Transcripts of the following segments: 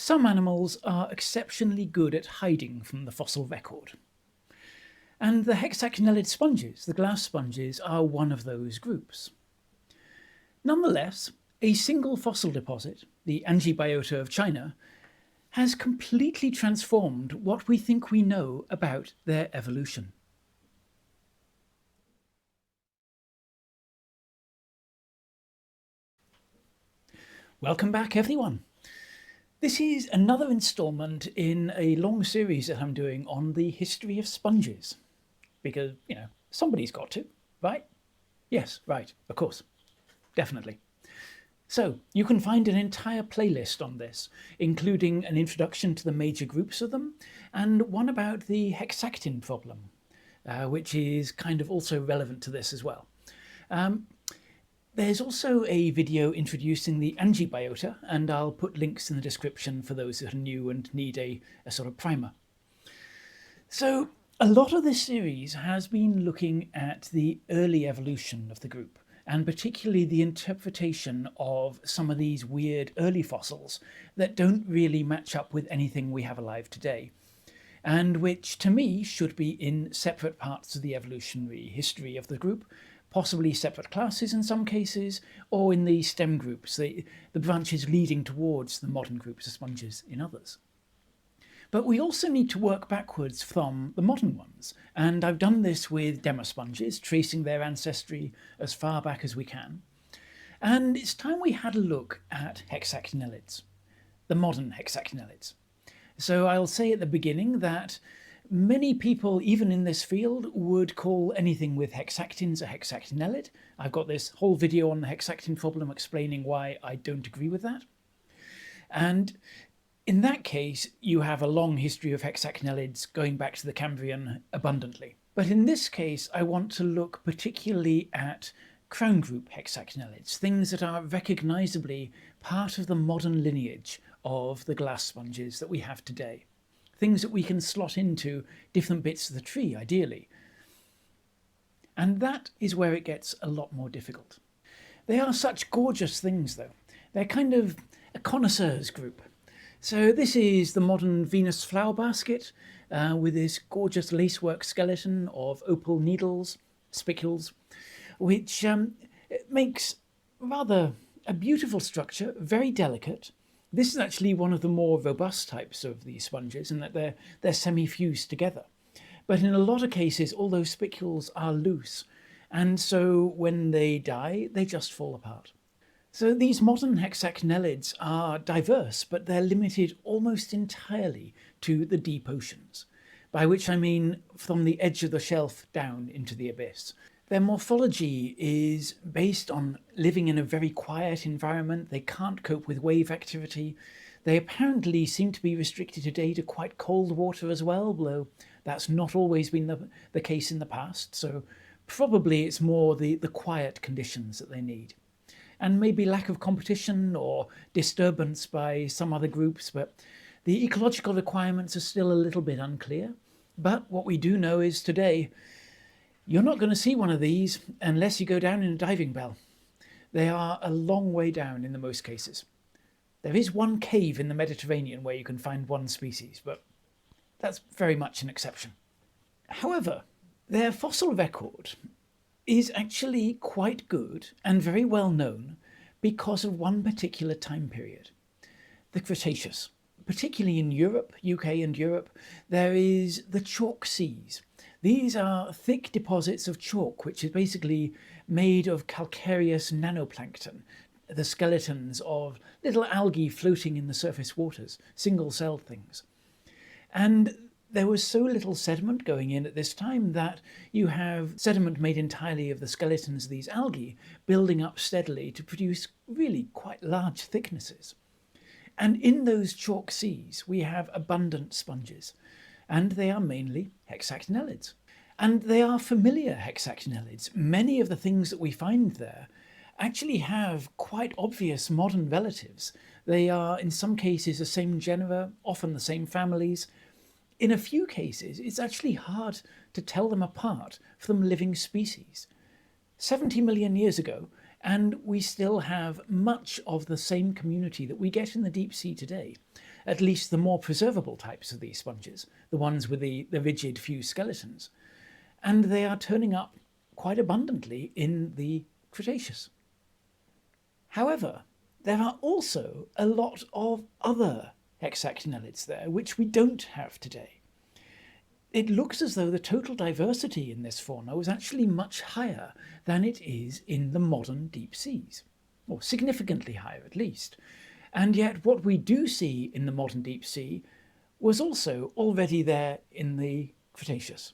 Some animals are exceptionally good at hiding from the fossil record. And the hexactinellid sponges, the glass sponges, are one of those groups. Nonetheless, a single fossil deposit, the Anji Biota of China, has completely transformed what we think we know about their evolution. Welcome back, everyone. This is another instalment in a long series that I'm doing on the history of sponges. Because, somebody's got to, right? Yes, right, of course. Definitely. So, you can find an entire playlist on this, including an introduction to the major groups of them, and one about the hexactin problem, which is kind of also relevant to this as well. There's also a video introducing the Anji Biota, and I'll put links in the description for those that are new and need a sort of primer. So, a lot of this series has been looking at the early evolution of the group, and particularly the interpretation of some of these weird early fossils that don't really match up with anything we have alive today, and which to me should be in separate parts of the evolutionary history of the group, possibly separate classes in some cases, or in the stem groups, the branches leading towards the modern groups of sponges in others. But we also need to work backwards from the modern ones, and I've done this with demosponges, tracing their ancestry as far back as we can. And it's time we had a look at hexactinellids, the modern hexactinellids. So I'll say at the beginning that many people, even in this field, would call anything with hexactins a hexactinellid. I've got this whole video on the hexactin problem explaining why I don't agree with that. And in that case, you have a long history of hexactinellids going back to the Cambrian abundantly. But in this case, I want to look particularly at crown group hexactinellids, things that are recognisably part of the modern lineage of the glass sponges that we have today. Things that we can slot into different bits of the tree, ideally. And that is where it gets a lot more difficult. They are such gorgeous things, though. They're kind of a connoisseurs group. So this is the modern Venus flower basket with this gorgeous lacework skeleton of opal needles, spicules, which makes rather a beautiful structure, very delicate. This is actually one of the more robust types of these sponges in that they're semi-fused together. But in a lot of cases, all those spicules are loose, and so when they die, they just fall apart. So these modern hexactinellids are diverse, but they're limited almost entirely to the deep oceans, by which I mean from the edge of the shelf down into the abyss. Their morphology is based on living in a very quiet environment. They can't cope with wave activity. They apparently seem to be restricted today to quite cold water as well, though that's not always been the case in the past. So probably it's more the quiet conditions that they need. And maybe lack of competition or disturbance by some other groups, but the ecological requirements are still a little bit unclear. But what we do know is today, you're not going to see one of these unless you go down in a diving bell. They are a long way down in the most cases. There is one cave in the Mediterranean where you can find one species, but that's very much an exception. However, their fossil record is actually quite good and very well known because of one particular time period, the Cretaceous. Particularly in Europe, UK and Europe, there is the chalk seas. These are thick deposits of chalk, which is basically made of calcareous nanoplankton, the skeletons of little algae floating in the surface waters, single-celled things. And there was so little sediment going in at this time that you have sediment made entirely of the skeletons of these algae building up steadily to produce really quite large thicknesses. And in those chalk seas, we have abundant sponges, and they are mainly hexactinellids. And they are familiar hexactinellids. Many of the things that we find there actually have quite obvious modern relatives. They are, in some cases, the same genera, often the same families. In a few cases, it's actually hard to tell them apart from living species. 70 million years ago, and we still have much of the same community that we get in the deep sea today. at least the more preservable types of these sponges, the ones with the rigid fused skeletons. And they are turning up quite abundantly in the Cretaceous. However, there are also a lot of other hexactinellids there, which we don't have today. It looks as though the total diversity in this fauna was actually much higher than it is in the modern deep seas, or significantly higher at least. And yet what we do see in the modern deep sea was also already there in the Cretaceous.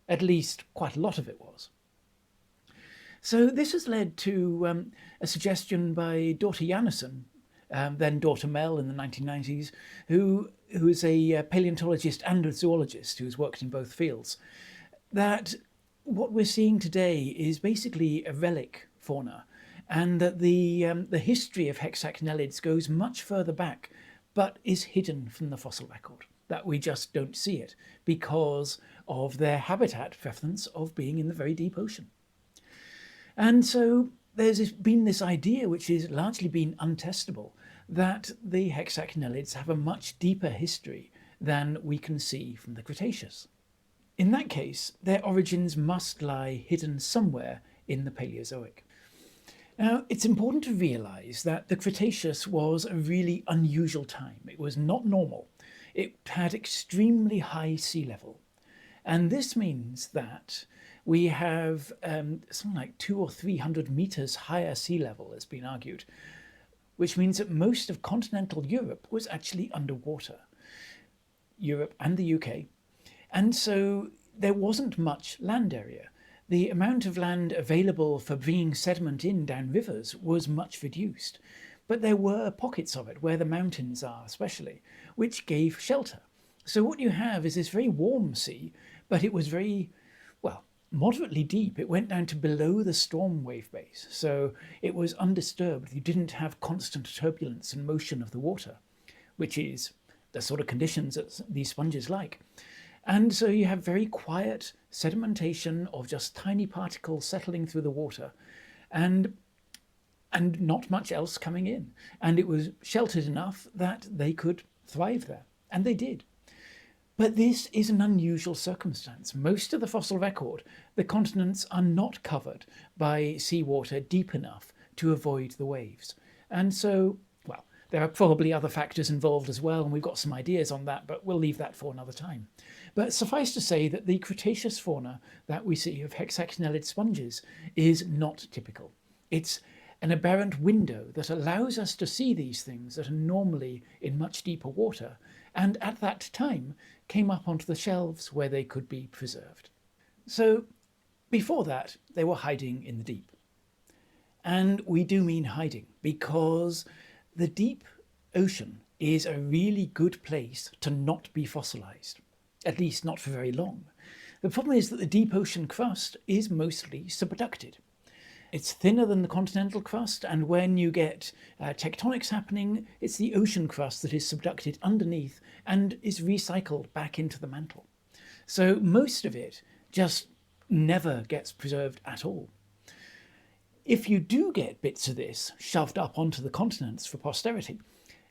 At least quite a lot of it was. So this has led to a suggestion by Dorte Janssen, then Dorte Mel in the 1990s, who is a paleontologist and a zoologist who's worked in both fields, that what we're seeing today is basically a relic fauna, and that the history of hexactinellids goes much further back, but is hidden from the fossil record, that we just don't see it because of their habitat preference of being in the very deep ocean. And so there's been this idea, which has largely been untestable, that the hexactinellids have a much deeper history than we can see from the Cretaceous. In that case, their origins must lie hidden somewhere in the Paleozoic. Now, it's important to realise that the Cretaceous was a really unusual time. It was not normal. It had extremely high sea level. And this means that we have something like 200 or 300 metres higher sea level, has been argued, which means that most of continental Europe was actually underwater, Europe and the UK. And so there wasn't much land area. The amount of land available for bringing sediment in down rivers was much reduced. But there were pockets of it, where the mountains are especially, which gave shelter. So what you have is this very warm sea, but it was very, well, moderately deep. It went down to below the storm wave base, so it was undisturbed. You didn't have constant turbulence and motion of the water, which is the sort of conditions that these sponges like. And so you have very quiet sedimentation of just tiny particles settling through the water, and not much else coming in. And it was sheltered enough that they could thrive there, and they did. But this is an unusual circumstance. Most of the fossil record, the continents are not covered by seawater deep enough to avoid the waves. And so, well, there are probably other factors involved as well, and we've got some ideas on that, but we'll leave that for another time. But suffice to say that the Cretaceous fauna that we see of hexactinellid sponges is not typical. It's an aberrant window that allows us to see these things that are normally in much deeper water, and at that time came up onto the shelves where they could be preserved. So before that, they were hiding in the deep. And we do mean hiding, because the deep ocean is a really good place to not be fossilized, at least not for very long. The problem is that the deep ocean crust is mostly subducted. It's thinner than the continental crust, and when you get tectonics happening, it's the ocean crust that is subducted underneath and is recycled back into the mantle. So most of it just never gets preserved at all. If you do get bits of this shoved up onto the continents for posterity,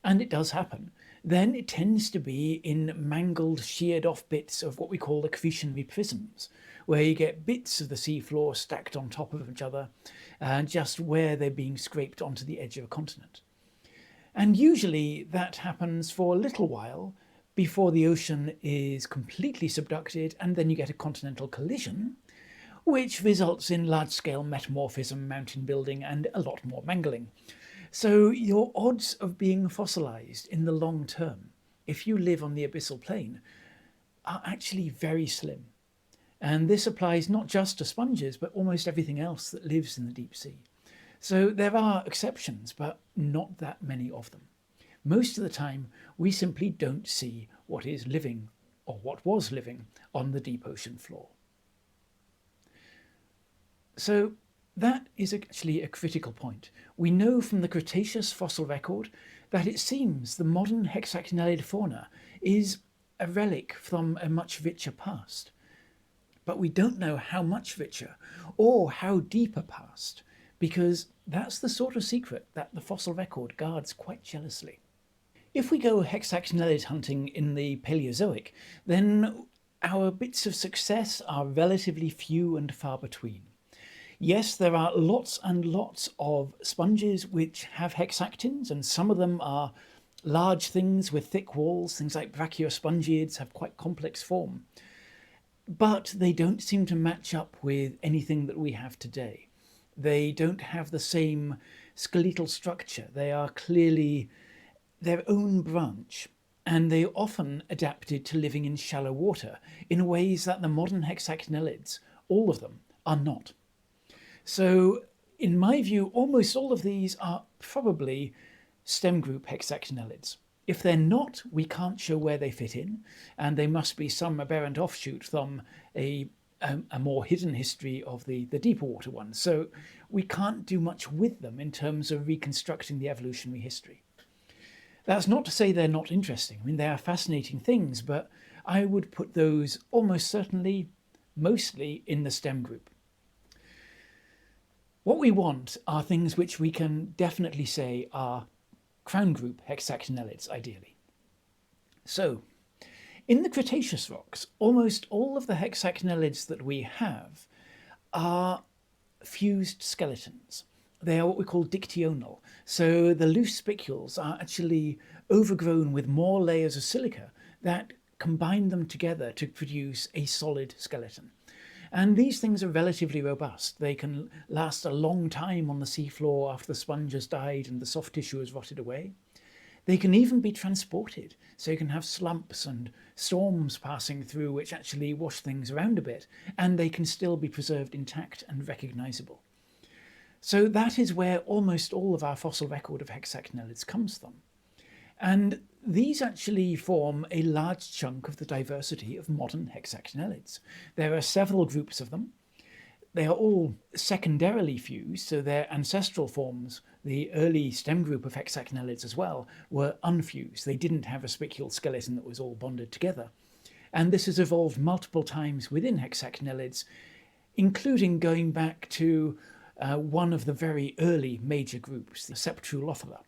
and it does happen, then it tends to be in mangled, sheared off bits of what we call accretionary prisms, where you get bits of the seafloor stacked on top of each other, just where they're being scraped onto the edge of a continent. And usually that happens for a little while before the ocean is completely subducted, and then you get a continental collision, which results in large-scale metamorphism, mountain building, and a lot more mangling. So your odds of being fossilized in the long term, if you live on the abyssal plain, are actually very slim. And this applies not just to sponges, but almost everything else that lives in the deep sea. So there are exceptions, but not that many of them. Most of the time, we simply don't see what is living, or what was living, on the deep ocean floor. So that is actually a critical point. We know from the Cretaceous fossil record that it seems the modern hexactinellid fauna is a relic from a much richer past. But we don't know how much richer or how deep a past, because that's the sort of secret that the fossil record guards quite jealously. If we go hexactinellid hunting in the Paleozoic, then our bits of success are relatively few and far between. Yes, there are lots and lots of sponges which have hexactins, and some of them are large things with thick walls. Things like brachiospongiids have quite complex form. But they don't seem to match up with anything that we have today. They don't have the same skeletal structure. They are clearly their own branch, and they often adapted to living in shallow water in ways that the modern hexactinellids, all of them, are not. So, in my view, almost all of these are probably stem group hexactinellids. If they're not, we can't show where they fit in, and they must be some aberrant offshoot from a more hidden history of the deeper water ones. So we can't do much with them in terms of reconstructing the evolutionary history. That's not to say they're not interesting. I mean, they are fascinating things, but I would put those almost certainly, mostly in the stem group. What we want are things which we can definitely say are crown group hexactinellids, ideally. So, in the Cretaceous rocks, almost all of the hexactinellids that we have are fused skeletons. They are what we call dictyonal. So the loose spicules are actually overgrown with more layers of silica that combine them together to produce a solid skeleton. And these things are relatively robust. They can last a long time on the seafloor after the sponge has died and the soft tissue has rotted away. They can even be transported, so you can have slumps and storms passing through which actually wash things around a bit, and they can still be preserved intact and recognisable. So that is where almost all of our fossil record of hexactinellids comes from. And these actually form a large chunk of the diversity of modern hexactinellids. There are several groups of them. They are all secondarily fused, so their ancestral forms, the early stem group of hexactinellids as well, were unfused. They didn't have a spicule skeleton that was all bonded together. And this has evolved multiple times within hexactinellids, including going back to one of the very early major groups, the Septrulophila.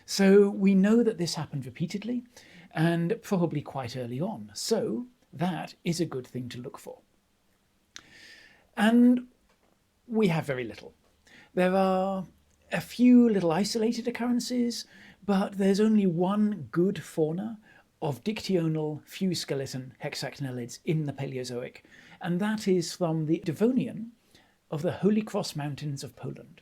So we know that this happened repeatedly and probably quite early on. So that is a good thing to look for. And we have very little. There are a few little isolated occurrences, but there's only one good fauna of dictyonal fused skeleton hexactinellids in the Paleozoic, and that is from the Devonian of the Holy Cross Mountains of Poland.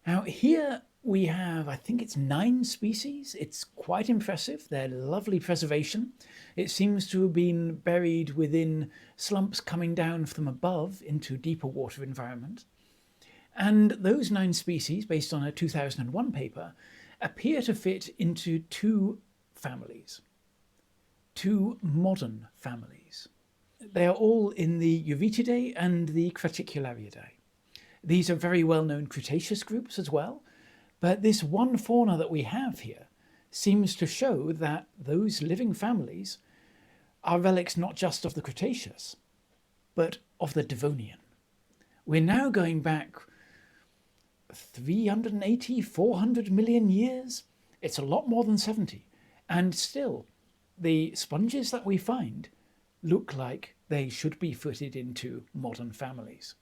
Now here we have, I think it's 9 species. It's quite impressive. They're lovely preservation. It seems to have been buried within slumps coming down from above into deeper water environment. And those 9 species, based on a 2001 paper, appear to fit into 2 families, 2 modern families. They are all in the Euretidae and the Creticulariidae. These are very well-known Cretaceous groups as well, but this one fauna that we have here seems to show that those living families are relics not just of the Cretaceous, but of the Devonian. We're now going back 380, 400 million years. It's a lot more than 70. And still, the sponges that we find look like they should be fitted into modern families.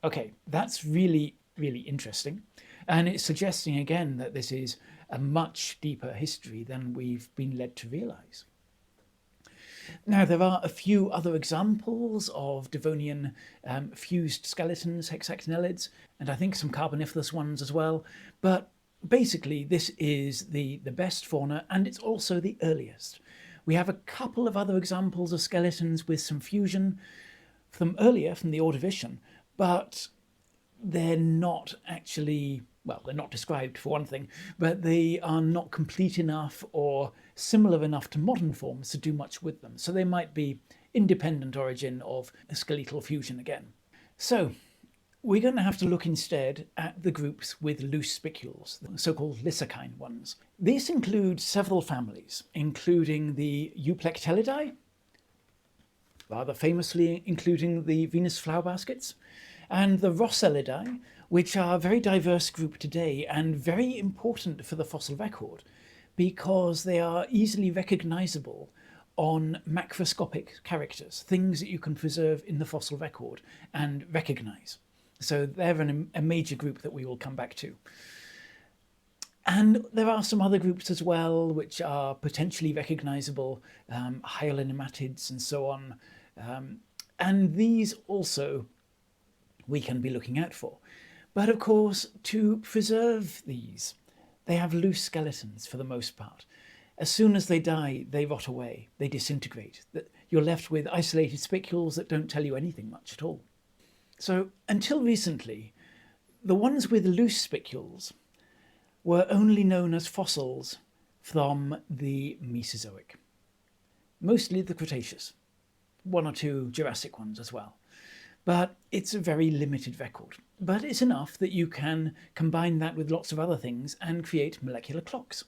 Okay, that's really, really interesting. And it's suggesting again that this is a much deeper history than we've been led to realise. Now, there are a few other examples of Devonian fused skeletons, hexactinellids, and I think some Carboniferous ones as well. But basically, this is the best fauna, and it's also the earliest. We have a couple of other examples of skeletons with some fusion from earlier, from the Ordovician, but they're not actually, well, they're not described for one thing, but they are not complete enough or similar enough to modern forms to do much with them. So they might be independent origin of a skeletal fusion again. So we're going to have to look instead at the groups with loose spicules, the so-called lysocine ones. These include several families, including the Euplectellidae, rather famously including the Venus flower baskets, and the roselidae, which are a very diverse group today and very important for the fossil record, because they are easily recognizable on macroscopic characters, things that you can preserve in the fossil record and recognize. So they're a major group that we will come back to. And there are some other groups as well which are potentially recognizable, hyalinnematids and so on. And these also we can be looking out for. But of course, to preserve these, they have loose skeletons for the most part. As soon as they die, they rot away, they disintegrate. You're left with isolated spicules that don't tell you anything much at all. So until recently, the ones with loose spicules were only known as fossils from the Mesozoic, mostly the Cretaceous, one or two Jurassic ones as well. But it's a very limited record. But it's enough that you can combine that with lots of other things and create molecular clocks.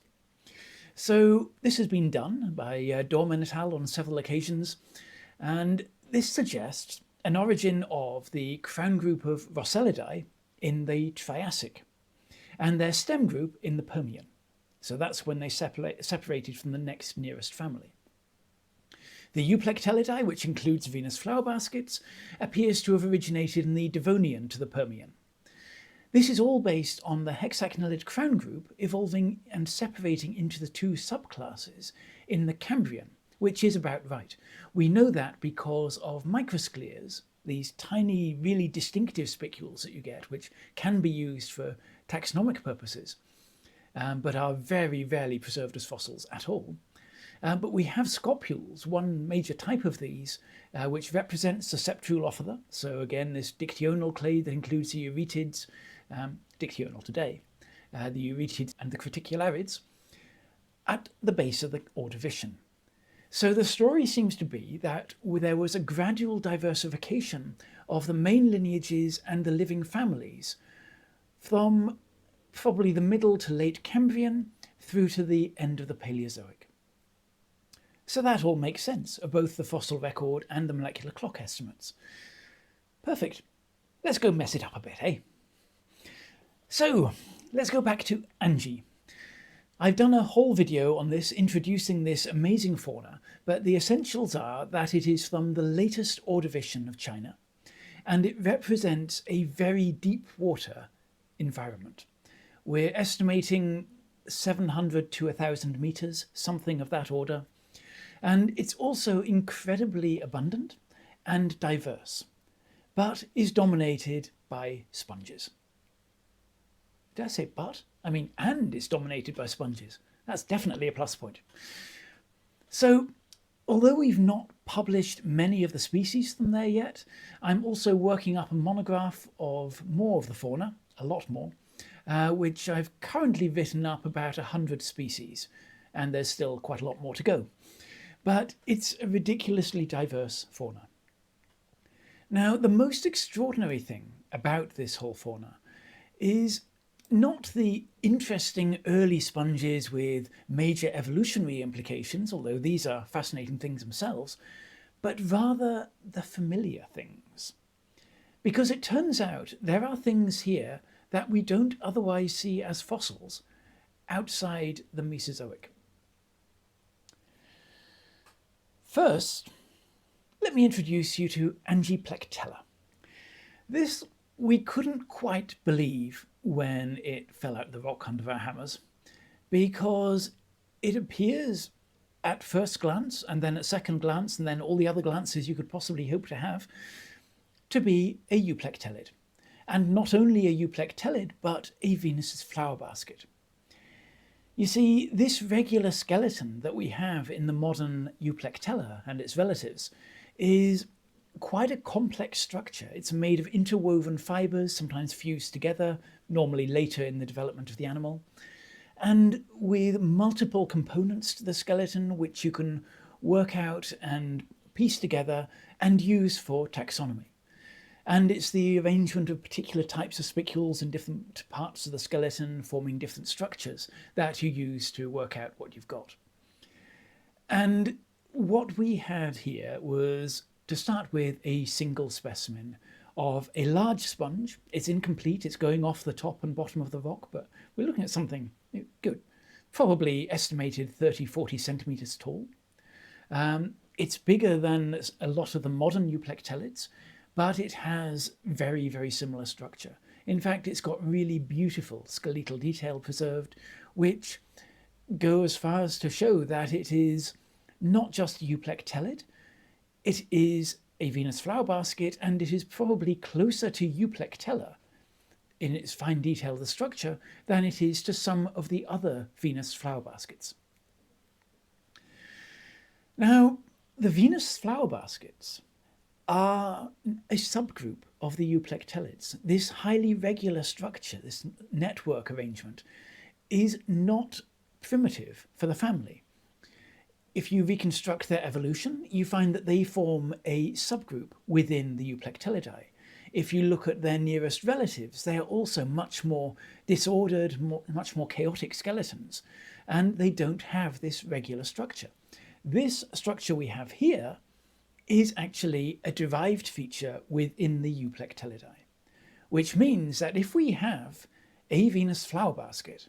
So this has been done by Dorman et al. On several occasions, and this suggests an origin of the crown group of Roselidae in the Triassic, and their stem group in the Permian. So that's when they separated from the next nearest family. The Euplectellidae, which includes Venus flower baskets, appears to have originated in the Devonian to the Permian. This is all based on the Hexactinellid crown group evolving and separating into the two subclasses in the Cambrian, which is about right. We know that because of microscleres, these tiny, really distinctive spicules that you get, which can be used for taxonomic purposes, but are very rarely preserved as fossils at all. But we have scopules, one major type of these, which represents the septulophother. So again, this dictyonal clade that includes the euretids, dictyonal today, the euretids and the Cretaceous, at the base of the Ordovician. So the story seems to be that there was a gradual diversification of the main lineages and the living families from probably the middle to late Cambrian through to the end of the Paleozoic. So that all makes sense of both the fossil record and the molecular clock estimates. Perfect. Let's go mess it up a bit, eh? So let's go back to Anji. I've done a whole video on this, introducing this amazing fauna, but the essentials are that it is from the latest Ordovician of China, and it represents a very deep water environment. We're estimating 700 to 1,000 meters, something of that order. And it's also incredibly abundant and diverse, but is dominated by sponges. Did I say but? I mean, and is dominated by sponges. That's definitely a plus point. So, although we've not published many of the species from there yet, I'm also working up a monograph of more of the fauna, a lot more, which I've currently written up about 100 species, and there's still quite a lot more to go. But it's a ridiculously diverse fauna. Now, the most extraordinary thing about this whole fauna is not the interesting early sponges with major evolutionary implications, although these are fascinating things themselves, but rather the familiar things. Because it turns out there are things here that we don't otherwise see as fossils outside the Mesozoic. First, let me introduce you to Anji Biota. This we couldn't quite believe when it fell out of the rock under our hammers, because it appears at first glance, and then at second glance, and then all the other glances you could possibly hope to have, to be a euplectellid. And not only a euplectellid, but a Venus's flower basket. You see, this regular skeleton that we have in the modern euplectella and its relatives is quite a complex structure. It's made of interwoven fibres, sometimes fused together, normally later in the development of the animal, and with multiple components to the skeleton which you can work out and piece together and use for taxonomy. And it's the arrangement of particular types of spicules in different parts of the skeleton forming different structures that you use to work out what you've got. And what we had here was, to start with, a single specimen of a large sponge. It's incomplete, it's going off the top and bottom of the rock, but we're looking at something good. probably estimated 30-40 centimeters tall. It's bigger than a lot of the modern euplectellids, but it has very, very similar structure. In fact, it's got really beautiful skeletal detail preserved, which go as far as to show that it is not just a euplectellid, it is a Venus flower basket, and it is probably closer to euplectella in its fine detail of the structure than it is to some of the other Venus flower baskets. Now, the Venus flower baskets are a subgroup of the euplectellids. This highly regular structure, this network arrangement, is not primitive for the family. If you reconstruct their evolution, you find that they form a subgroup within the euplectellidae. If you look at their nearest relatives, they are also much more disordered, much more chaotic skeletons, and they don't have this regular structure. This structure we have here is actually a derived feature within the euplectellidae, which means that if we have a Venus flower basket,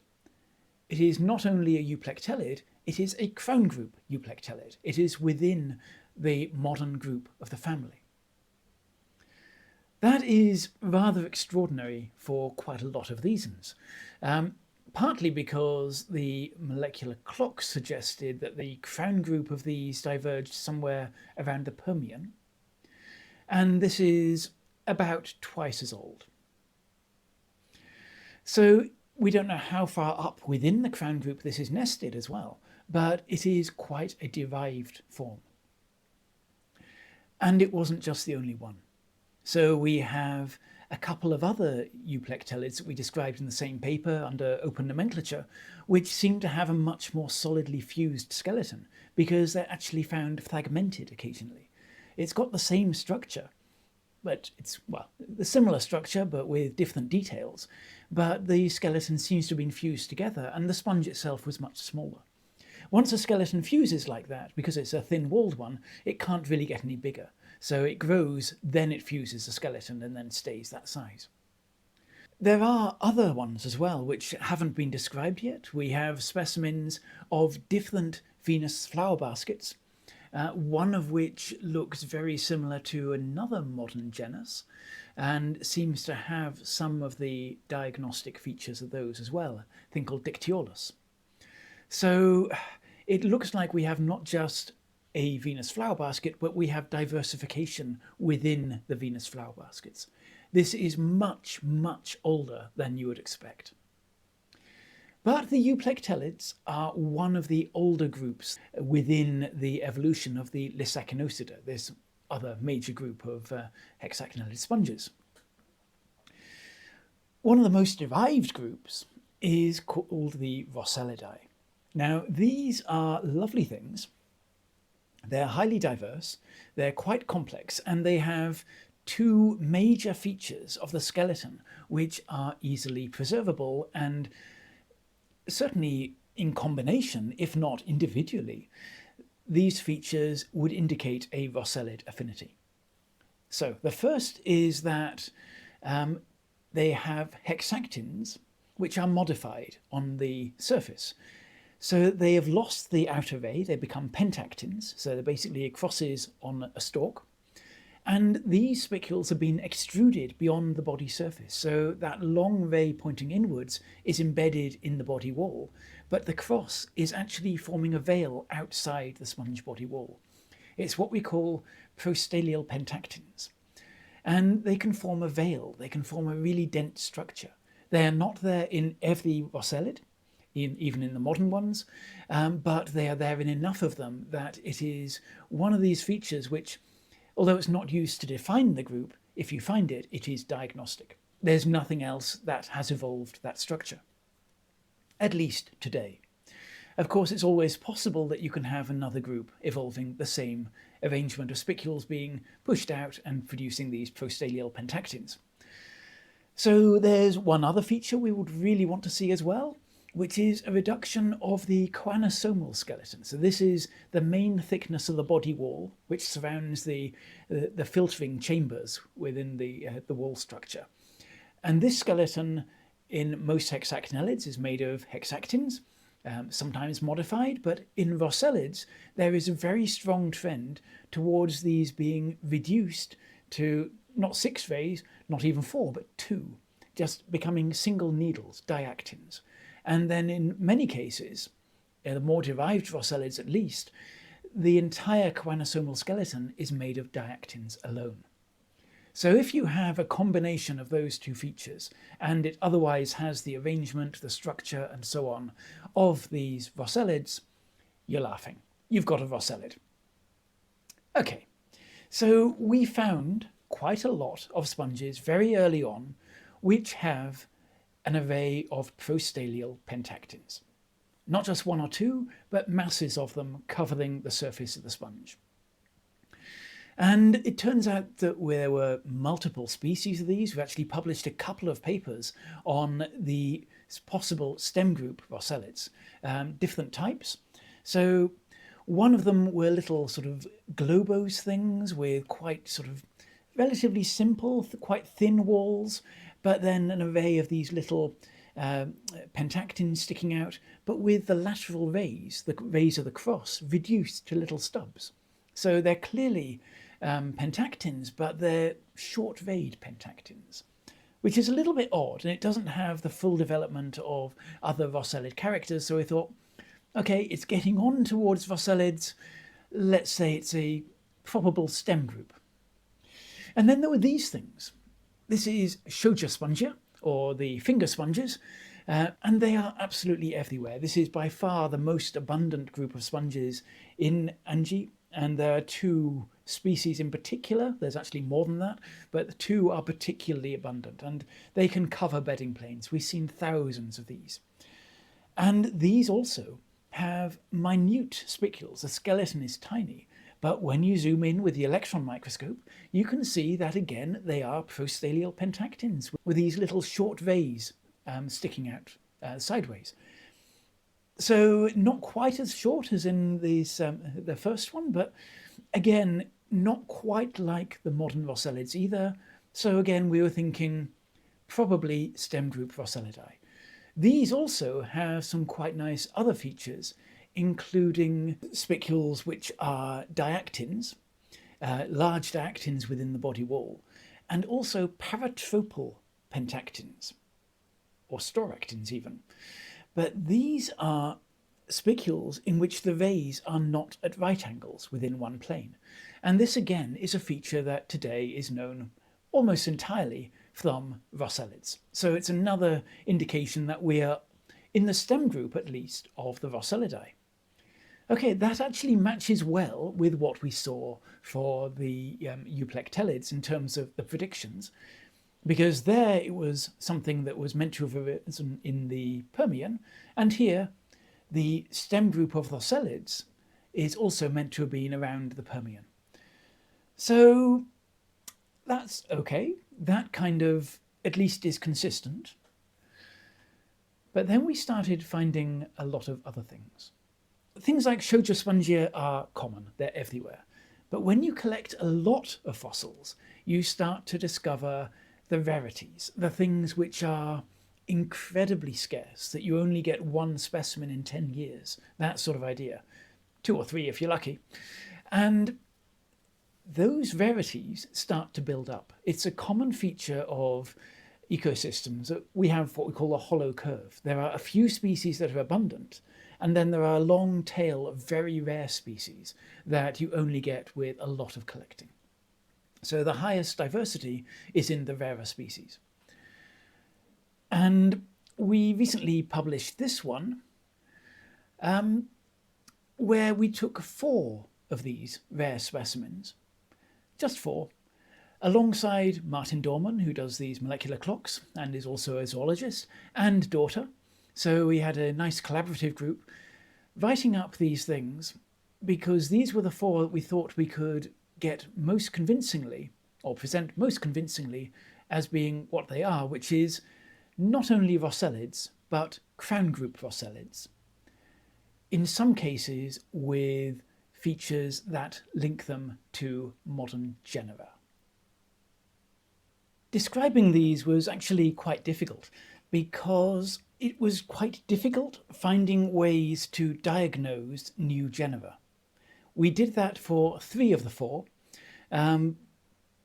it is not only a euplectellid, it is a crown group euplectellid. It is within the modern group of the family. That is rather extraordinary for quite a lot of reasons. Partly because the molecular clock suggested that the crown group of these diverged somewhere around the Permian, and this is about twice as old. So we don't know how far up within the crown group this is nested as well, but it is quite a derived form. And it wasn't just the only one. So we have a couple of other euplectellids that we described in the same paper under open nomenclature, which seem to have a much more solidly fused skeleton because they're actually found fragmented occasionally. It's got the same structure, but it's, well, the similar structure but with different details, but the skeleton seems to have been fused together and the sponge itself was much smaller. Once a skeleton fuses like that, because it's a thin-walled one, it can't really get any bigger. So it grows, then it fuses the skeleton and then stays that size. There are other ones as well which haven't been described yet. We have specimens of different Venus flower baskets, one of which looks very similar to another modern genus and seems to have some of the diagnostic features of those as well, a thing called Dictyolus. So it looks like we have not just a Venus flower basket, but we have diversification within the Venus flower baskets. This is much, much older than you would expect. But the euplectellids are one of the older groups within the evolution of the Lysacinocida, this other major group of hexactinellid sponges. One of the most derived groups is called the roselidae. Now, these are lovely things. They're highly diverse, they're quite complex, and they have two major features of the skeleton which are easily preservable and certainly in combination, if not individually, these features would indicate a roselid affinity. So the first is that they have hexactins which are modified on the surface. So they have lost the outer ray, they become pentactins, so they're basically crosses on a stalk. And these spicules have been extruded beyond the body surface, so that long ray pointing inwards is embedded in the body wall, but the cross is actually forming a veil outside the sponge body wall. It's what we call prostalial pentactins. And they can form a veil, they can form a really dense structure. They are not there in every roselid, even in the modern ones, but they are there in enough of them that it is one of these features which, although it's not used to define the group, if you find it, it is diagnostic. There's nothing else that has evolved that structure, at least today. Of course, it's always possible that you can have another group evolving the same arrangement of spicules being pushed out and producing these prostalial pentactins. So there's one other feature we would really want to see as well, which is a reduction of the choanosomal skeleton. So this is the main thickness of the body wall, which surrounds the filtering chambers within the wall structure. And this skeleton in most hexactinellids is made of hexactins, sometimes modified, but in roselids there is a very strong trend towards these being reduced to not 6 rays, not even 4, but 2, just becoming single needles, diactins. And then in many cases, the more derived roselids at least, the entire choanosomal skeleton is made of diactins alone. So if you have a combination of those two features, and it otherwise has the arrangement, the structure, and so on of these roselids, you're laughing. You've got a roselid. Okay, so we found quite a lot of sponges very early on which have an array of prostalial pentactins. Not just 1 or 2, but masses of them covering the surface of the sponge. And it turns out that there were multiple species of these. We actually published a couple of papers on the possible stem group roselids, different types. So one of them were little sort of globose things with quite sort of relatively simple, quite thin walls, but then an array of these little pentactins sticking out, but with the lateral rays, the rays of the cross, reduced to little stubs. So they're clearly pentactins, but they're short-rayed pentactins, which is a little bit odd, and it doesn't have the full development of other roselid characters. So I thought, okay, it's getting on towards roselids. Let's say it's a probable stem group. And then there were these things. This is Shoja or the finger sponges, and they are absolutely everywhere. This is by far the most abundant group of sponges in Anji, and there are 2 species in particular. There's actually more than that, but the 2 are particularly abundant, and they can cover bedding planes. We've seen thousands of these. And these also have minute spicules. The skeleton is tiny, but when you zoom in with the electron microscope, you can see that again they are prostalial pentactins with these little short rays sticking out sideways. So not quite as short as in these, the first one, but again, not quite like the modern roselids either. So again, we were thinking probably stem group roselidae. These also have some quite nice other features, including spicules which are diactins, large diactins within the body wall, and also paratropal pentactins, or storactins even. But these are spicules in which the rays are not at right angles within one plane. And this again is a feature that today is known almost entirely from roselids. So it's another indication that we are in the stem group, at least, of the roselidae. Okay, that actually matches well with what we saw for the Euplectellids in terms of the predictions, because there it was something that was meant to have arisen in the Permian, and here the stem group of roselids is also meant to have been around the Permian. So that's okay. That kind of at least is consistent. But then we started finding a lot of other things. Things like Shoja are common, they're everywhere. But when you collect a lot of fossils, you start to discover the rarities, the things which are incredibly scarce, that you only get 1 specimen in 10 years, that sort of idea. 2 or 3 if you're lucky. And those rarities start to build up. It's a common feature of ecosystems that we have what we call a hollow curve. There are a few species that are abundant, and then there are a long tail of very rare species that you only get with a lot of collecting. So the highest diversity is in the rarer species. And we recently published this one, where we took 4 of these rare specimens, just 4, alongside Martin Dorman, who does these molecular clocks and is also a zoologist, and daughter. So we had a nice collaborative group writing up these things, because these were the 4 that we thought we could get most convincingly, or present most convincingly, as being what they are, which is not only roselids, but crown group roselids. In some cases with features that link them to modern genera. Describing these was actually quite difficult, because it was quite difficult finding ways to diagnose new genera. We did that for 3 of the 4,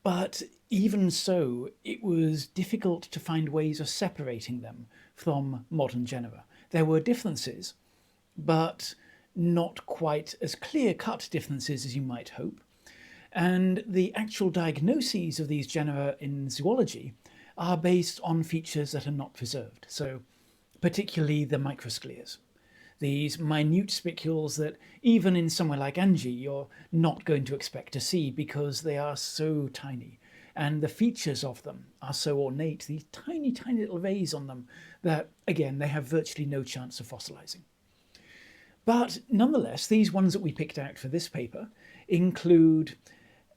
but even so, it was difficult to find ways of separating them from modern genera. There were differences, but not quite as clear-cut differences as you might hope. And the actual diagnoses of these genera in zoology are based on features that are not preserved, so particularly the microscleres. These minute spicules that even in somewhere like Anji you're not going to expect to see because they are so tiny. And the features of them are so ornate, these tiny, tiny little rays on them, that again, they have virtually no chance of fossilizing. But nonetheless, these ones that we picked out for this paper include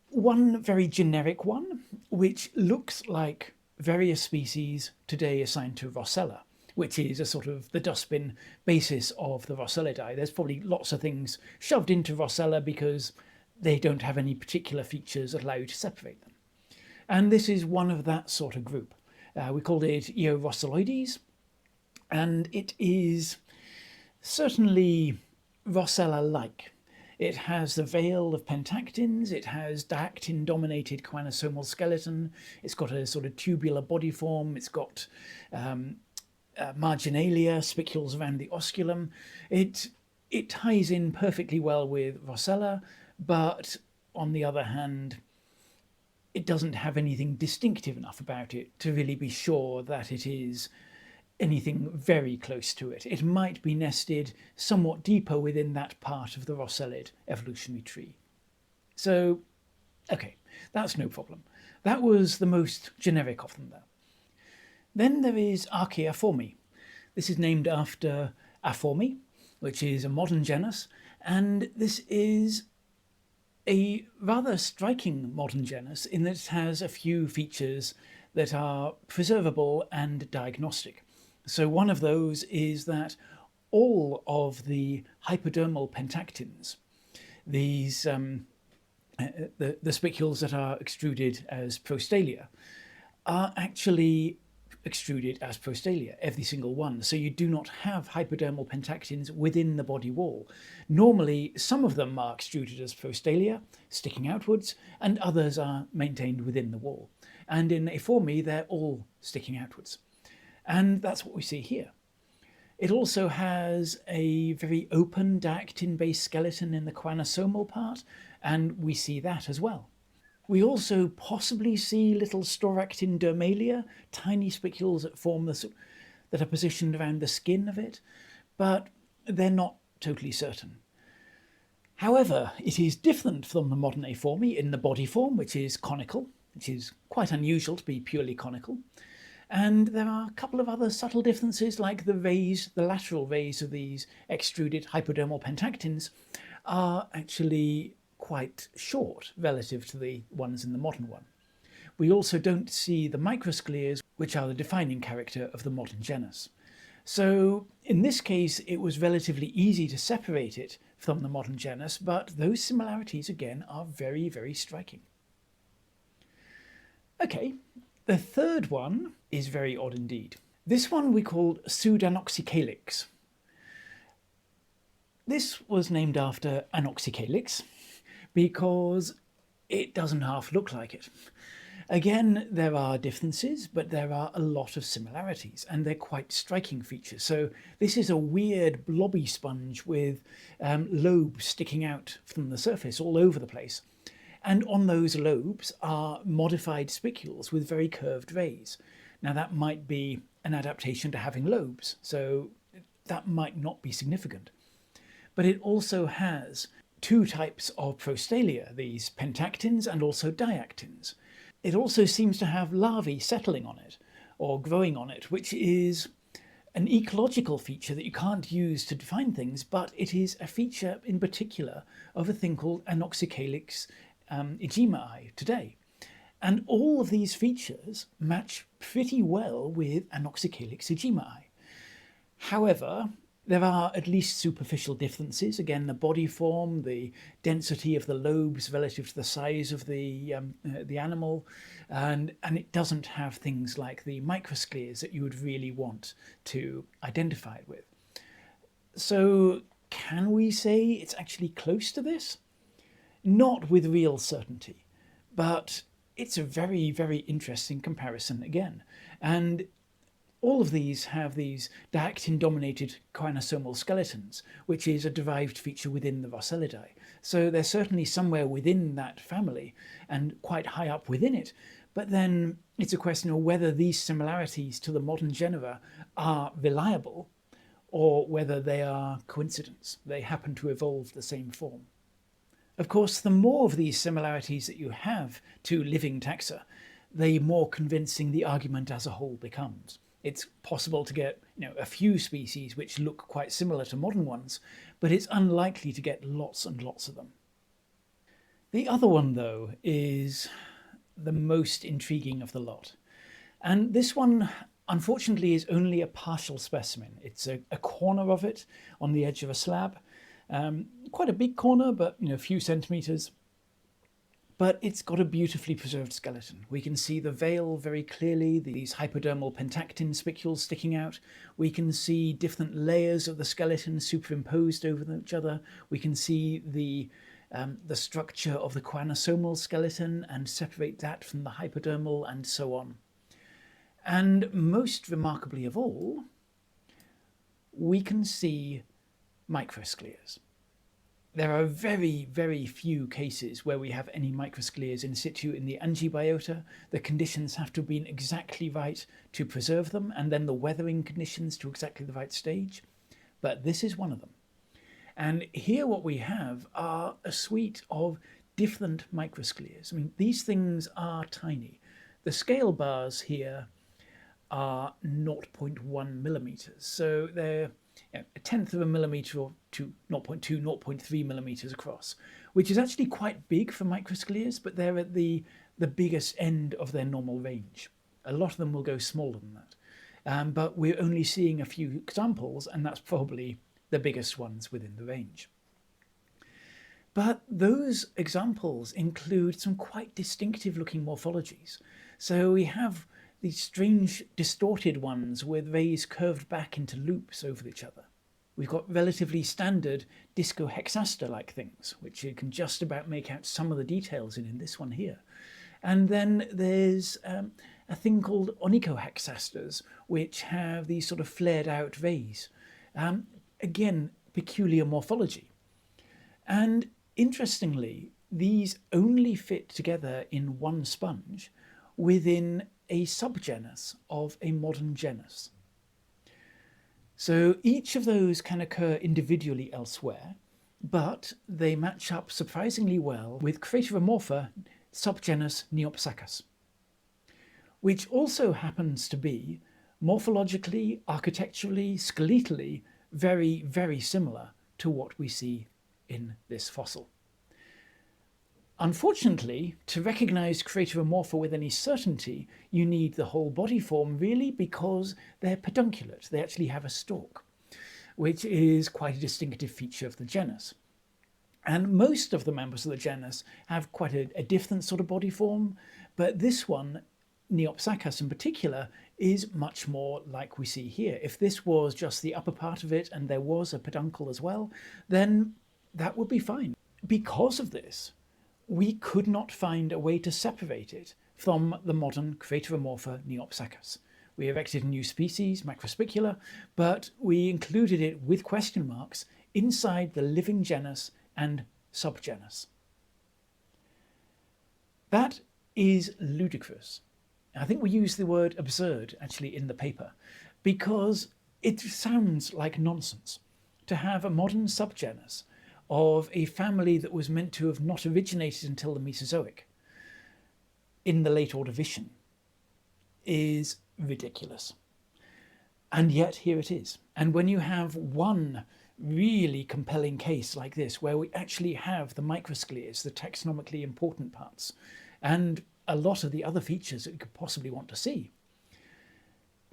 one very generic one, which looks like various species today assigned to Rosella, which is a sort of the dustbin basis of the Rossellidae. There's probably lots of things shoved into Rosella because they don't have any particular features that allow you to separate them. And this is one of that sort of group. We called it Eorosceloides, and it is certainly Rosella-like. It has the veil of pentactins, it has diactin-dominated choanosomal skeleton, it's got a sort of tubular body form, it's got marginalia, spicules around the osculum. It ties in perfectly well with Rosella, but on the other hand, it doesn't have anything distinctive enough about it to really be sure that it is anything very close to it. It might be nested somewhat deeper within that part of the Rossellid evolutionary tree. So, okay, that's no problem. That was the most generic of them, though. Then there is Archaeaforme. This is named after Aforme, which is a modern genus, and this is a rather striking modern genus in that it has a few features that are preservable and diagnostic. So one of those is that all of the hypodermal pentactins, these the spicules that are extruded as prostalia, are actually extruded as prostalia, every single one. So you do not have hypodermal pentactins within the body wall. Normally, some of them are extruded as prostalia, sticking outwards, and others are maintained within the wall. And in Aforme, they're all sticking outwards. And that's what we see here. It also has a very open diactin-based skeleton in the choanosomal part, and we see that as well. We also possibly see little storactin dermalia, tiny spicules that form that are positioned around the skin of it, but they're not totally certain. However, it is different from the modern Aforme in the body form, which is conical, which is quite unusual to be purely conical. And there are a couple of other subtle differences, like the lateral rays of these extruded hypodermal pentactins are actually quite short relative to the ones in the modern one. We also don't see the microscleres, which are the defining character of the modern genus. So in this case, it was relatively easy to separate it from the modern genus, but those similarities again are very, very striking. Okay, the third one is very odd indeed. This one we called Pseudanoxycalyx. This was named after Anoxycalyx because it doesn't half look like it. Again, there are differences, but there are a lot of similarities, and they're quite striking features. So this is a weird blobby sponge with lobes sticking out from the surface all over the place. And on those lobes are modified spicules with very curved rays. Now that might be an adaptation to having lobes, so that might not be significant. But it also has 2 types of prostalia, these pentactins and also diactins. It also seems to have larvae settling on it, or growing on it, which is an ecological feature that you can't use to define things, but it is a feature in particular of a thing called Anoxycalyx egemae today. And all of these features match pretty well with Anoxycalyx egemae. However, There are at least superficial differences. Again, the body form, the density of the lobes relative to the size of the animal, and it doesn't have things like the microscleres that you would really want to identify it with. So, can we say it's actually close to this? Not with real certainty, but it's a very, very interesting comparison again. And all of these have these diactin-dominated choanosomal skeletons, which is a derived feature within the Roselidae. So they're certainly somewhere within that family and quite high up within it. But then it's a question of whether these similarities to the modern genera are reliable or whether they are coincidence. They happen to evolve the same form. Of course, the more of these similarities that you have to living taxa, the more convincing the argument as a whole becomes. It's possible to get a few species which look quite similar to modern ones, but it's unlikely to get lots and lots of them. The other one, though, is the most intriguing of the lot. And this one, unfortunately, is only a partial specimen. It's a corner of it on the edge of a slab. Quite a big corner, but a few centimetres. But it's got a beautifully preserved skeleton. We can see the veil very clearly, these hypodermal pentactin spicules sticking out. We can see different layers of the skeleton superimposed over each other. We can see the structure of the choanosomal skeleton and separate that from the hypodermal and so on. And most remarkably of all, we can see microscleres. There are very, very few cases where we have any microscleres in situ in the Anji Biota. The conditions have to have been exactly right to preserve them, and then the weathering conditions to exactly the right stage. But this is one of them. And here what we have are a suite of different microscleres. I mean, these things are tiny. The scale bars here are 0.1 millimeters. So they're a tenth of a millimeter or to 0.2, 0.3 millimeters across, which is actually quite big for microscleres, but they're at the biggest end of their normal range. A lot of them will go smaller than that. But we're only seeing a few examples, and that's probably the biggest ones within the range. But those examples include some quite distinctive looking morphologies. So we have these strange distorted ones with rays curved back into loops over each other. We've got relatively standard discohexaster-like things, which you can just about make out some of the details in this one here. And then there's a thing called onychohexasters, which have these sort of flared out rays. Again, peculiar morphology. And interestingly, these only fit together in one sponge within a subgenus of a modern genus. So each of those can occur individually elsewhere, but they match up surprisingly well with Crateromorpha subgenus Neopsachus, which also happens to be morphologically, architecturally, skeletally very, very similar to what we see in this fossil. Unfortunately, to recognise Crateromorpha with any certainty, you need the whole body form really, because they're pedunculate. They actually have a stalk, which is quite a distinctive feature of the genus. And most of the members of the genus have quite a different sort of body form, but this one, Neopsachus in particular, is much more like we see here. If this was just the upper part of it and there was a peduncle as well, then that would be fine. Because of this, we could not find a way to separate it from the modern Crateromorpha Neopsachus. We erected a new species, Microspicula, but we included it with question marks inside the living genus and subgenus. That is ludicrous. I think we use the word absurd actually in the paper, because it sounds like nonsense to have a modern subgenus of a family that was meant to have not originated until the Mesozoic in the late Ordovician is ridiculous. And yet here it is. And when you have one really compelling case like this, where we actually have the microscleres, the taxonomically important parts, and a lot of the other features that you could possibly want to see,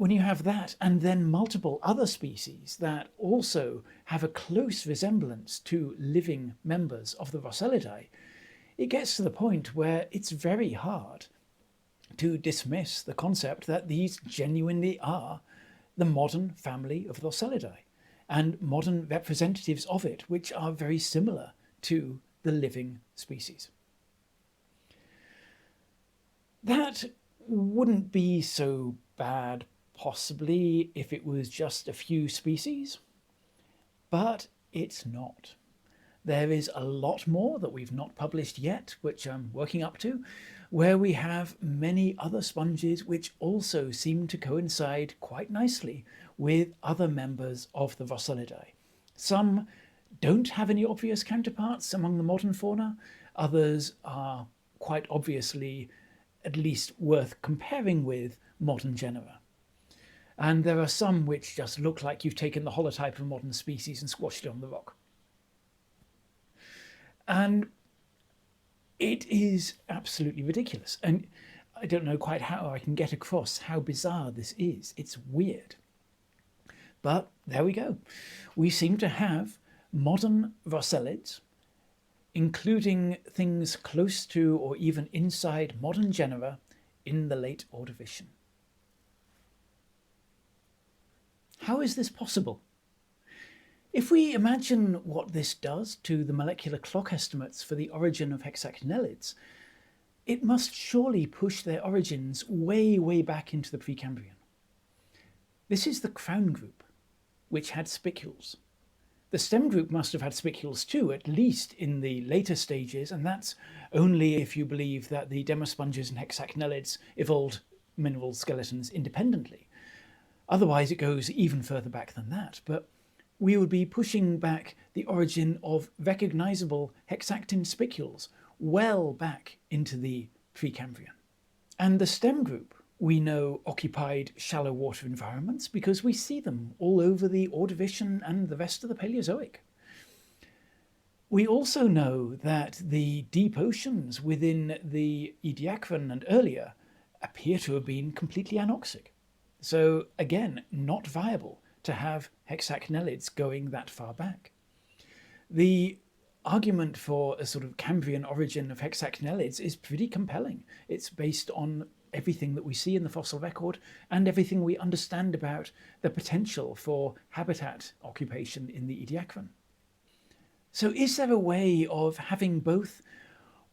when you have that and then multiple other species that also have a close resemblance to living members of the Roselidae, it gets to the point where it's very hard to dismiss the concept that these genuinely are the modern family of the Roselidae and modern representatives of it, which are very similar to the living species. That wouldn't be so bad, possibly, if it was just a few species, but it's not. There is a lot more that we've not published yet, which I'm working up to, where we have many other sponges which also seem to coincide quite nicely with other members of the Roselidae. Some don't have any obvious counterparts among the modern fauna, others are quite obviously at least worth comparing with modern genera. And there are some which just look like you've taken the holotype of a modern species and squashed it on the rock. And it is absolutely ridiculous. And I don't know quite how I can get across how bizarre this is. It's weird. But there we go. We seem to have modern roselids, including things close to or even inside modern genera in the late Ordovician. How is this possible? If we imagine what this does to the molecular clock estimates for the origin of Hexactinellids, it must surely push their origins way, way back into the Precambrian. This is the crown group, which had spicules. The stem group must have had spicules too, at least in the later stages, and that's only if you believe that the demosponges and Hexactinellids evolved mineral skeletons independently. Otherwise, it goes even further back than that. But we would be pushing back the origin of recognizable hexactin spicules well back into the Precambrian. And the stem group, we know, occupied shallow water environments because we see them all over the Ordovician and the rest of the Paleozoic. We also know that the deep oceans within the Ediacaran and earlier appear to have been completely anoxic. So again, not viable to have Hexactinellids going that far back. The argument for a sort of Cambrian origin of Hexactinellids is pretty compelling. It's based on everything that we see in the fossil record and everything we understand about the potential for habitat occupation in the Ediacaran. So is there a way of having both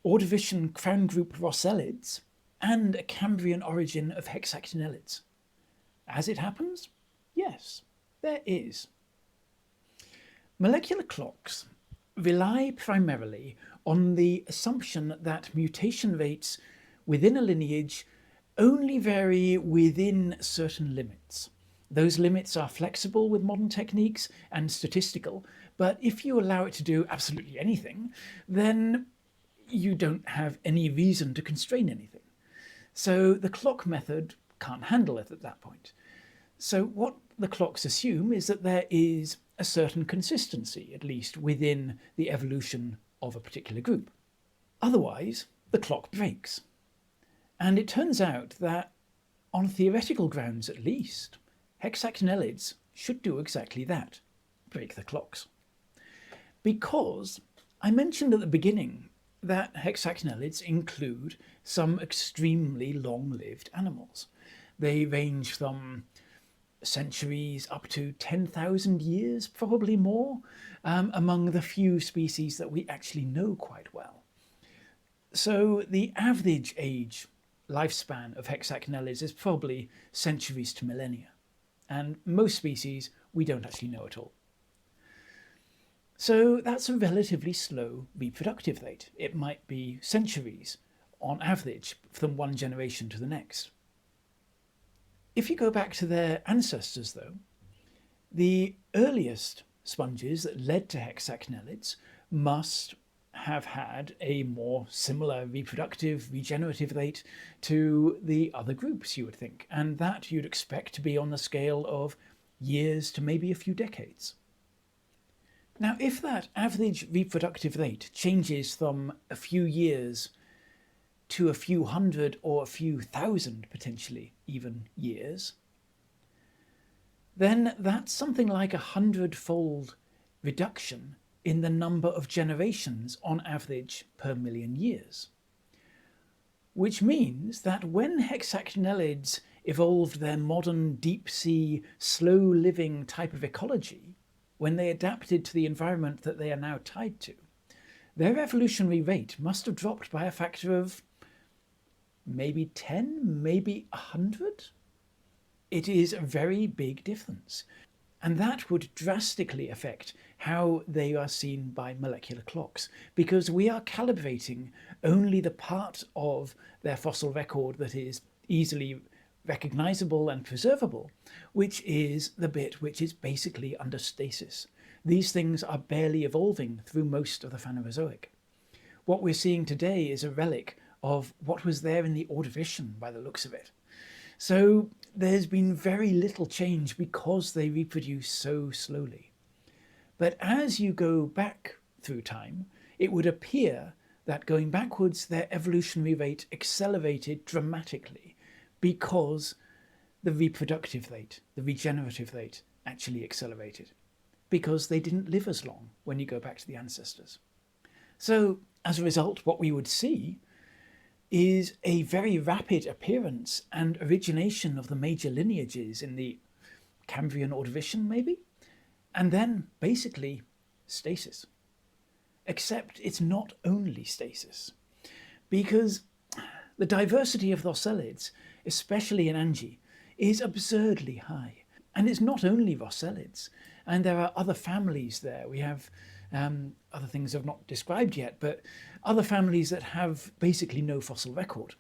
Ordovician crown group roselids and a Cambrian origin of Hexactinellids? As it happens, yes, there is. Molecular clocks rely primarily on the assumption that mutation rates within a lineage only vary within certain limits. Those limits are flexible with modern techniques and statistical, but if you allow it to do absolutely anything, then you don't have any reason to constrain anything. So the clock method can't handle it at that point. So what the clocks assume is that there is a certain consistency, at least within the evolution of a particular group. Otherwise, the clock breaks. And it turns out that, on theoretical grounds at least, Hexactinellids should do exactly that, break the clocks. Because I mentioned at the beginning that Hexactinellids include some extremely long-lived animals. They range from centuries up to 10,000 years, probably more, among the few species that we actually know quite well. So the average age lifespan of Hexactinellids is probably centuries to millennia, and most species we don't actually know at all. So that's a relatively slow reproductive rate. It might be centuries on average from one generation to the next. If you go back to their ancestors, though, the earliest sponges that led to Hexactinellids must have had a more similar reproductive, regenerative rate to the other groups, you would think, and that you'd expect to be on the scale of years to maybe a few decades. Now, if that average reproductive rate changes from a few years to a few hundred or a few thousand, potentially even, years, then that's something like 100-fold reduction in the number of generations on average per million years. Which means that when Hexactinellids evolved their modern deep-sea, slow-living type of ecology, when they adapted to the environment that they are now tied to, their evolutionary rate must have dropped by a factor of maybe 10, maybe 100? It is a very big difference. And that would drastically affect how they are seen by molecular clocks, because we are calibrating only the part of their fossil record that is easily recognizable and preservable, which is the bit which is basically under stasis. These things are barely evolving through most of the Phanerozoic. What we're seeing today is a relic of what was there in the Ordovician by the looks of it. So there's been very little change because they reproduce so slowly. But as you go back through time, it would appear that going backwards, their evolutionary rate accelerated dramatically because the reproductive rate, the regenerative rate, actually accelerated, because they didn't live as long when you go back to the ancestors. So as a result, what we would see is a very rapid appearance and origination of the major lineages in the Cambrian Ordovician, maybe, and then basically stasis. Except it's not only stasis, because the diversity of roselids, especially in Anji, is absurdly high. And it's not only roselids, and there are other families there. We have other things I've not described yet, but other families that have basically no fossil record.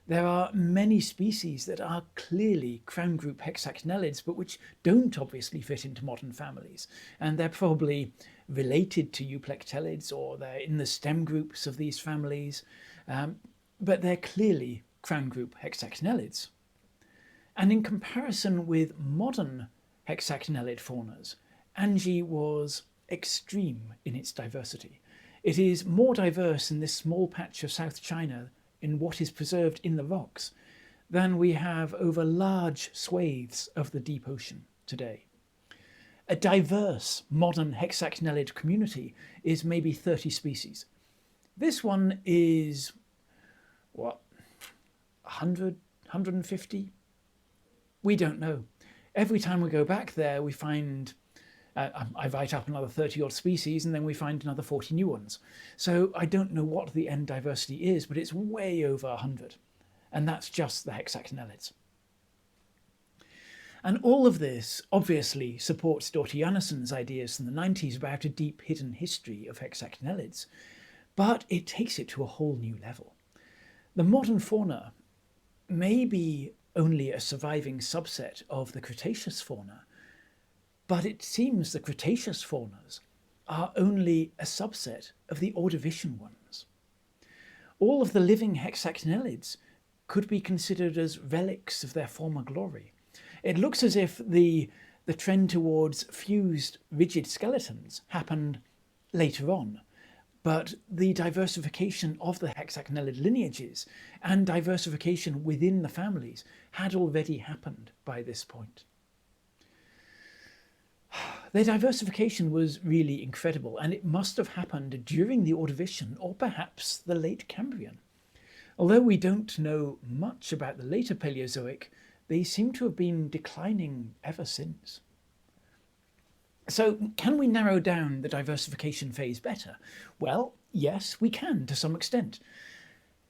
There are many species that are clearly crown group Hexactinellids, but which don't obviously fit into modern families. And they're probably related to Euplectellids, or they're in the stem groups of these families, but they're clearly crown group Hexactinellids. And in comparison with modern Hexactinellid faunas, Anji was extreme in its diversity. It is more diverse in this small patch of South China in what is preserved in the rocks than we have over large swathes of the deep ocean today. A diverse modern Hexactinellid community is maybe 30 species. This one is, what, 100, 150? We don't know. Every time we go back there, we find I write up another 30-odd species, and then we find another 40 new ones. So I don't know what the end diversity is, but it's way over 100. And that's just the Hexactinellids. And all of this obviously supports Dorte Jansson's ideas from the 90s about a deep hidden history of Hexactinellids, but it takes it to a whole new level. The modern fauna may be only a surviving subset of the Cretaceous fauna, but it seems the Cretaceous faunas are only a subset of the Ordovician ones. All of the living Hexactinellids could be considered as relics of their former glory. It looks as if the trend towards fused rigid skeletons happened later on, but the diversification of the Hexactinellid lineages and diversification within the families had already happened by this point. Their diversification was really incredible, and it must have happened during the Ordovician or perhaps the late Cambrian. Although we don't know much about the later Paleozoic, they seem to have been declining ever since. So can we narrow down the diversification phase better? Well, yes, we can to some extent.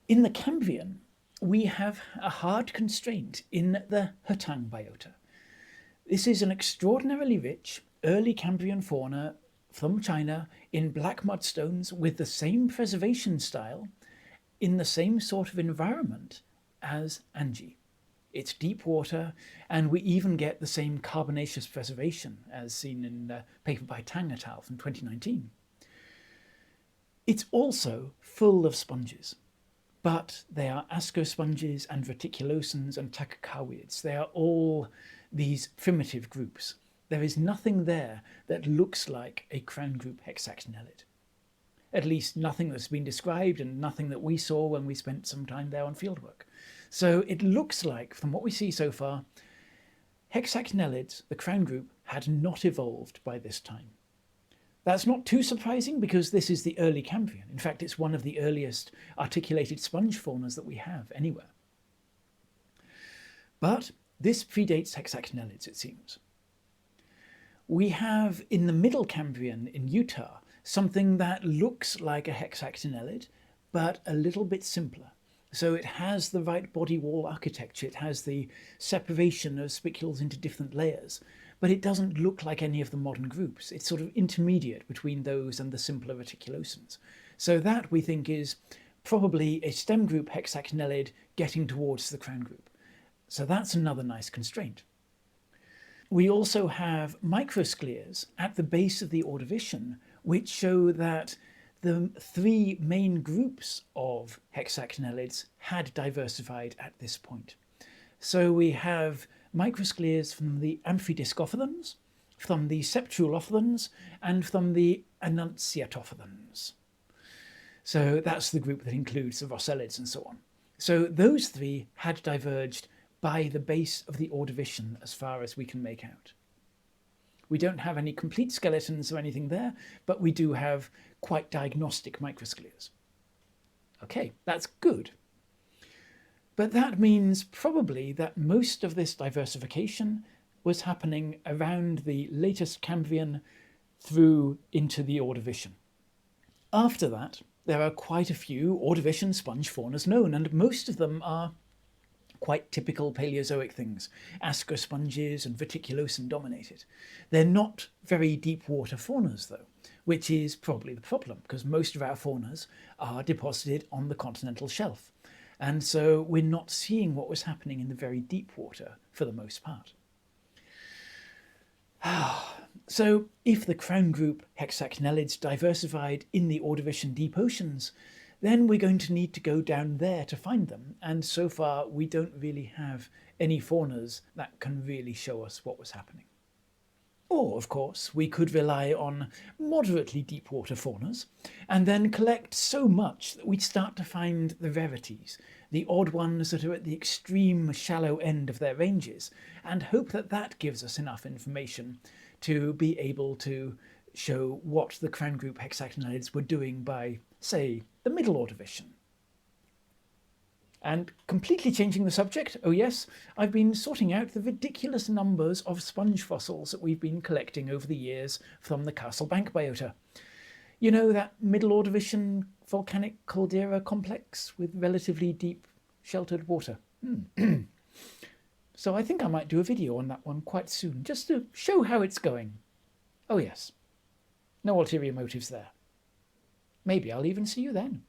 In the Cambrian, we have a hard constraint in the Hetang biota. This is an extraordinarily rich early Cambrian fauna from China in black mudstones with the same preservation style in the same sort of environment as Anji. It's deep water, and we even get the same carbonaceous preservation as seen in a paper by Tang et al. From 2019. It's also full of sponges, but they are ascosponges and reticulosans and tachycaroids. They are all these primitive groups. There is nothing there that looks like a crown group Hexactinellid. At least nothing that's been described, and nothing that we saw when we spent some time there on fieldwork. So it looks like, from what we see so far, Hexactinellids, the crown group, had not evolved by this time. That's not too surprising because this is the early Cambrian. In fact, it's one of the earliest articulated sponge faunas that we have anywhere. But this predates Hexactinellids, it seems. We have in the Middle Cambrian in Utah something that looks like a Hexactinellid, but a little bit simpler. So it has the right body wall architecture, it has the separation of spicules into different layers, but it doesn't look like any of the modern groups. It's sort of intermediate between those and the simpler reticulocens. So that, we think, is probably a stem group Hexactinellid getting towards the crown group. So that's another nice constraint. We also have microscleres at the base of the Ordovician, which show that the three main groups of Hexactinellids had diversified at this point. So we have microscleres from the amphidiscophthons, from the septulophodons, and from the annunciatophodons. So that's the group that includes the roselids and so on. So those three had diverged by the base of the Ordovician as far as we can make out. We don't have any complete skeletons or anything there, but we do have quite diagnostic microscleres. Okay, that's good. But that means probably that most of this diversification was happening around the latest Cambrian through into the Ordovician. After that, there are quite a few Ordovician sponge faunas known, and most of them are quite typical Paleozoic things, ascosponges and reticulocen dominated. They're not very deep water faunas though, which is probably the problem, because most of our faunas are deposited on the continental shelf. And so we're not seeing what was happening in the very deep water for the most part. So if the crown group Hexactinellids diversified in the Ordovician deep oceans, then we're going to need to go down there to find them. And so far, we don't really have any faunas that can really show us what was happening. Or, of course, we could rely on moderately deep water faunas and then collect so much that we'd start to find the rarities, the odd ones that are at the extreme shallow end of their ranges, and hope that that gives us enough information to be able to show what the crown group Hexactinellids were doing by, say, the Middle Ordovician. And completely changing the subject, oh yes, I've been sorting out the ridiculous numbers of sponge fossils that we've been collecting over the years from the Castle Bank biota. You know, that Middle Ordovician volcanic caldera complex with relatively deep sheltered water. So I think I might do a video on that one quite soon, just to show how it's going. Oh yes, no ulterior motives there. Maybe I'll even see you then.